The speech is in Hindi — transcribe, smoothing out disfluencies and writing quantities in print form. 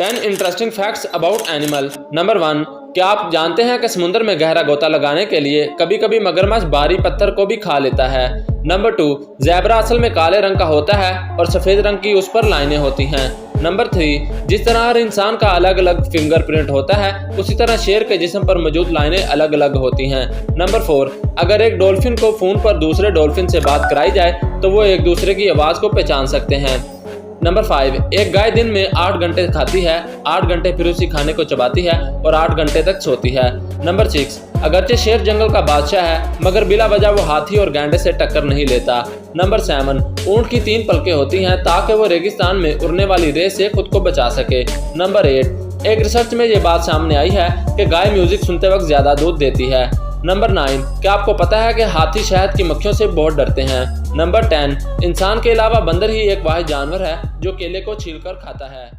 10 interesting facts about animal. Number 1, क्या आप जानते हैं कि समुद्र में गहरा गोता लगाने के लिए कभी कभी मगरमच्छ भारी पत्थर को भी खा लेता है। नंबर 2, ज़ेबरा असल में काले रंग का होता है और सफ़ेद रंग की उस पर लाइनें होती हैं। नंबर 3, जिस तरह हर इंसान का अलग अलग फिंगरप्रिंट होता है, उसी तरह शेर के जिस्म पर मौजूद लाइनें अलग अलग होती हैं। नंबर 4, अगर एक डॉल्फिन को फ़ोन पर दूसरे डॉल्फिन से बात कराई जाए तो वो एक दूसरे की आवाज़ को पहचान सकते हैं। नंबर 5, एक गाय दिन में 8 घंटे खाती है, 8 घंटे फिर उसी खाने को चबाती है और 8 घंटे तक सोती है। नंबर 6, अगरचे शेर जंगल का बादशाह है, मगर बिला वजह वो हाथी और गैंडे से टक्कर नहीं लेता। नंबर 7, ऊंट की 3 पलकें होती हैं ताकि वो रेगिस्तान में उड़ने वाली रेस से खुद को बचा सके। नंबर 8, एक रिसर्च में ये बात सामने आई है कि गाय म्यूजिक सुनते वक्त ज्यादा दूध देती है। नंबर 9, क्या आपको पता है कि हाथी शहद की मक्खियों से बहुत डरते हैं। नंबर 10, इंसान के अलावा बंदर ही एक वाहिद जानवर है जो केले को छीलकर खाता है।